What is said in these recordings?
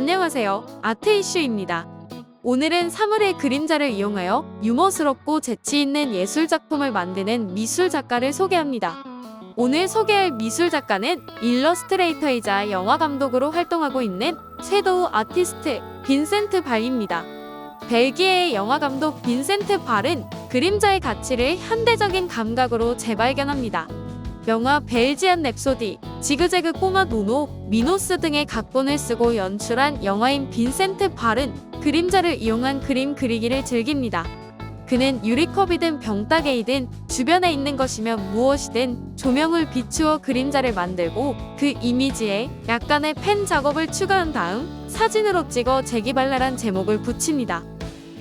안녕하세요. 아트이슈입니다. 오늘은 사물의 그림자를 이용하여 유머스럽고 재치있는 예술작품을 만드는 미술작가를 소개합니다. 오늘 소개할 미술작가는 일러스트레이터이자 영화감독으로 활동하고 있는 섀도우 아티스트 빈센트 발입니다. 벨기에의 영화감독 빈센트 발은 그림자의 가치를 현대적인 감각으로 재발견합니다. 영화 벨지안 랩소디, 지그재그 꼬마 노노, 미노스 등의 각본을 쓰고 연출한 영화인 빈센트 발은 그림자를 이용한 그림 그리기를 즐깁니다. 그는 유리컵이든 병따개이든 주변에 있는 것이면 무엇이든 조명을 비추어 그림자를 만들고 그 이미지에 약간의 펜 작업을 추가한 다음 사진으로 찍어 재기발랄한 제목을 붙입니다.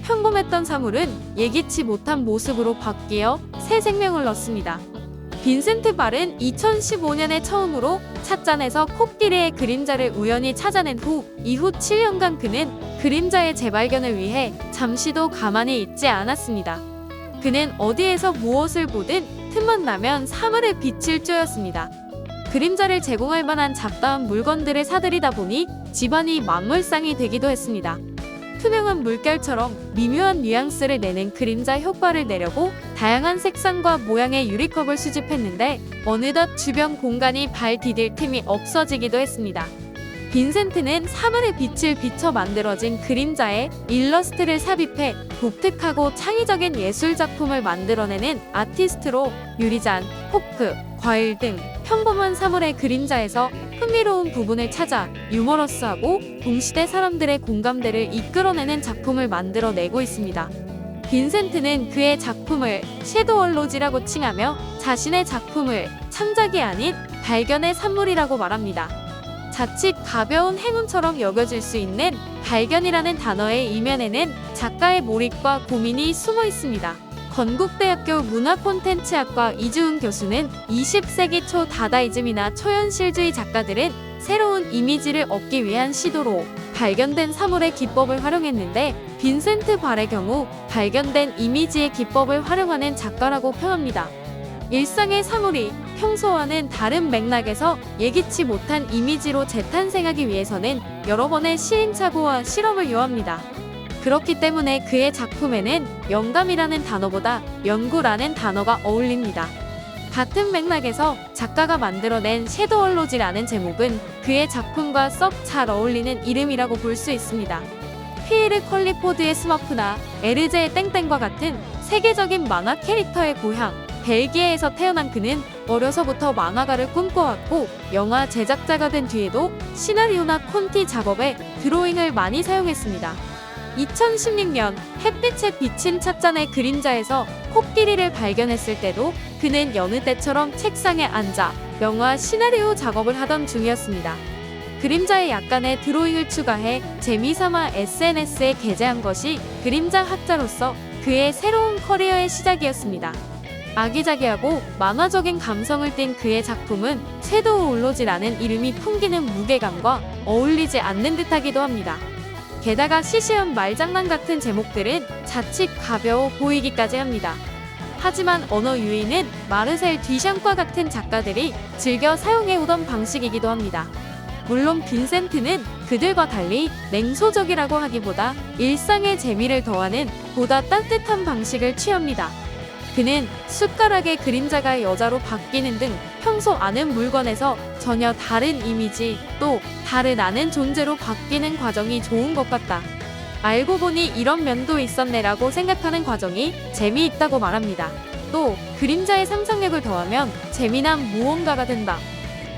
평범했던 사물은 예기치 못한 모습으로 바뀌어 새 생명을 넣습니다. 빈센트 발은 2015년에 처음으로 찻잔에서 코끼리의 그림자를 우연히 찾아낸 이후 7년간 그는 그림자의 재발견을 위해 잠시도 가만히 있지 않았습니다. 그는 어디에서 무엇을 보든 틈만 나면 사물의 빛을 쬐었습니다. 그림자를 제공할 만한 잡다한 물건들을 사들이다 보니 집안이 만물상이 되기도 했습니다. 투명한 물결처럼 미묘한 뉘앙스를 내는 그림자 효과를 내려고 다양한 색상과 모양의 유리컵을 수집했는데 어느덧 주변 공간이 발 디딜 틈이 없어지기도 했습니다. 빈센트는 사물의 빛을 비춰 만들어진 그림자에 일러스트를 삽입해 독특하고 창의적인 예술작품을 만들어내는 아티스트로 유리잔, 포크, 과일 등 평범한 사물의 그림자에서 흥미로운 부분을 찾아 유머러스하고 동시대 사람들의 공감대를 이끌어내는 작품을 만들어내고 있습니다. 빈센트는 그의 작품을 섀도월로지라고 칭하며 자신의 작품을 창작이 아닌 발견의 산물이라고 말합니다. 자칫 가벼운 행운처럼 여겨질 수 있는 발견이라는 단어의 이면에는 작가의 몰입과 고민이 숨어 있습니다. 건국대학교 문화콘텐츠학과 이주은 교수는 20세기 초 다다이즘이나 초현실주의 작가들은 새로운 이미지를 얻기 위한 시도로 발견된 사물의 기법을 활용했는데 빈센트 발의 경우 발견된 이미지의 기법을 활용하는 작가라고 표현합니다. 일상의 사물이 평소와는 다른 맥락에서 예기치 못한 이미지로 재탄생하기 위해서는 여러 번의 시행착오와 실험을 요합니다. 그렇기 때문에 그의 작품에는 영감이라는 단어보다 연구라는 단어가 어울립니다. 같은 맥락에서 작가가 만들어낸 섀도월로지라는 제목은 그의 작품과 썩 잘 어울리는 이름이라고 볼 수 있습니다. 피에르 컬리포드의 스머프나 에르제의 땡땡과 같은 세계적인 만화 캐릭터의 고향 벨기에에서 태어난 그는 어려서부터 만화가를 꿈꿔왔고 영화 제작자가 된 뒤에도 시나리오나 콘티 작업에 드로잉을 많이 사용했습니다. 2016년 햇빛에 비친 찻잔의 그림자에서 코끼리를 발견했을 때도 그는 여느 때처럼 책상에 앉아 영화 시나리오 작업을 하던 중이었습니다. 그림자에 약간의 드로잉을 추가해 재미삼아 SNS에 게재한 것이 그림자 학자로서 그의 새로운 커리어의 시작이었습니다. 아기자기하고 만화적인 감성을 띤 그의 작품은 섀도우 올로지라는 이름이 풍기는 무게감과 어울리지 않는 듯하기도 합니다. 게다가 시시한 말장난 같은 제목들은 자칫 가벼워 보이기까지 합니다. 하지만 언어 유희는 마르셀 듀샹과 같은 작가들이 즐겨 사용해오던 방식이기도 합니다. 물론 빈센트는 그들과 달리 냉소적이라고 하기보다 일상의 재미를 더하는 보다 따뜻한 방식을 취합니다. 그는 숟가락의 그림자가 여자로 바뀌는 등 평소 아는 물건에서 전혀 다른 이미지 또 다른 아는 존재로 바뀌는 과정이 좋은 것 같다. 알고 보니 이런 면도 있었네 라고 생각하는 과정이 재미있다고 말합니다. 또 그림자의 상상력을 더하면 재미난 무언가가 된다.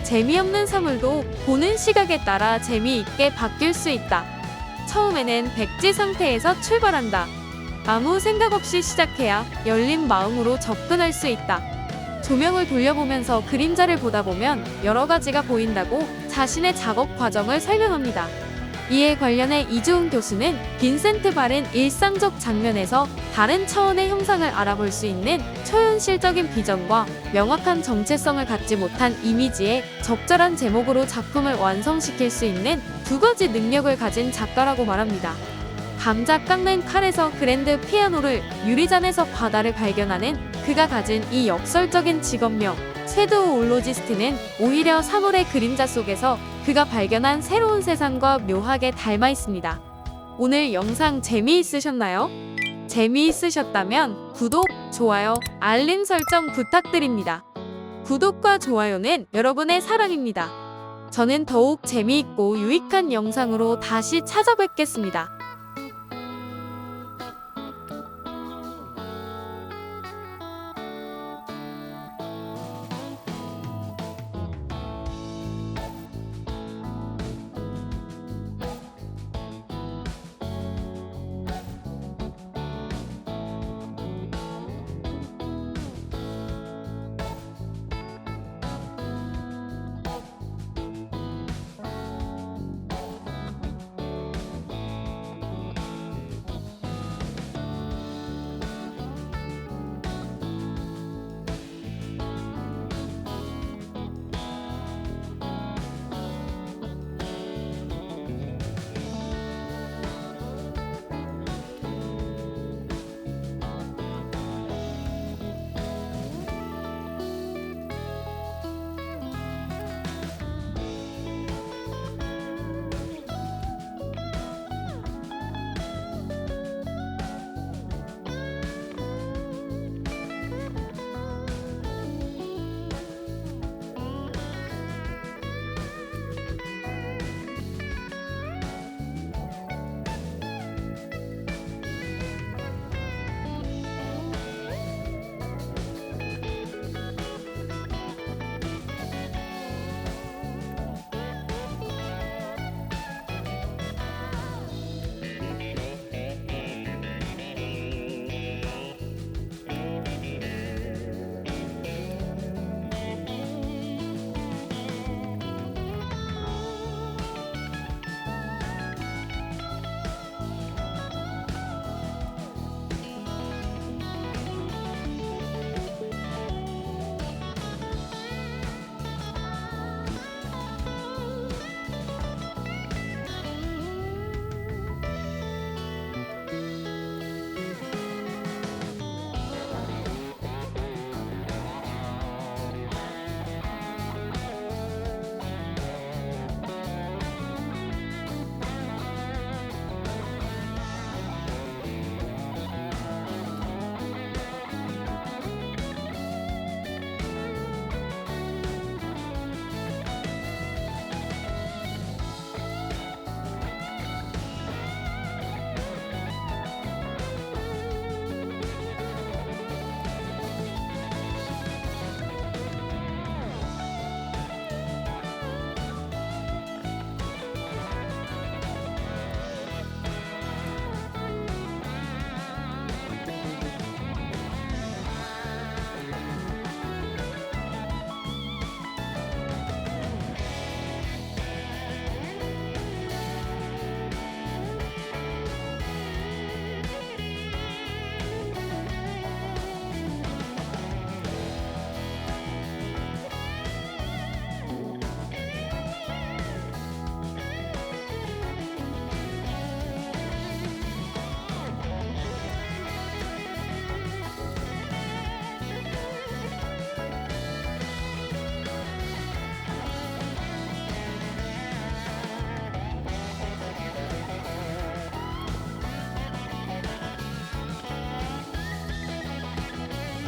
재미없는 사물도 보는 시각에 따라 재미있게 바뀔 수 있다. 처음에는 백지 상태에서 출발한다. 아무 생각 없이 시작해야 열린 마음으로 접근할 수 있다. 조명을 돌려보면서 그림자를 보다 보면 여러 가지가 보인다고 자신의 작업 과정을 설명합니다. 이에 관련해 이주은 교수는 빈센트 발은 일상적 장면에서 다른 차원의 형상을 알아볼 수 있는 초현실적인 비전과 명확한 정체성을 갖지 못한 이미지에 적절한 제목으로 작품을 완성시킬 수 있는 두 가지 능력을 가진 작가라고 말합니다. 감자 깎는 칼에서 그랜드 피아노를, 유리잔에서 바다를 발견하는 그가 가진 이 역설적인 직업명 섀도우 올로지스트는 오히려 사물의 그림자 속에서 그가 발견한 새로운 세상과 묘하게 닮아 있습니다. 오늘 영상 재미있으셨나요? 재미있으셨다면 구독, 좋아요, 알림 설정 부탁드립니다. 구독과 좋아요는 여러분의 사랑입니다. 저는 더욱 재미있고 유익한 영상으로 다시 찾아뵙겠습니다.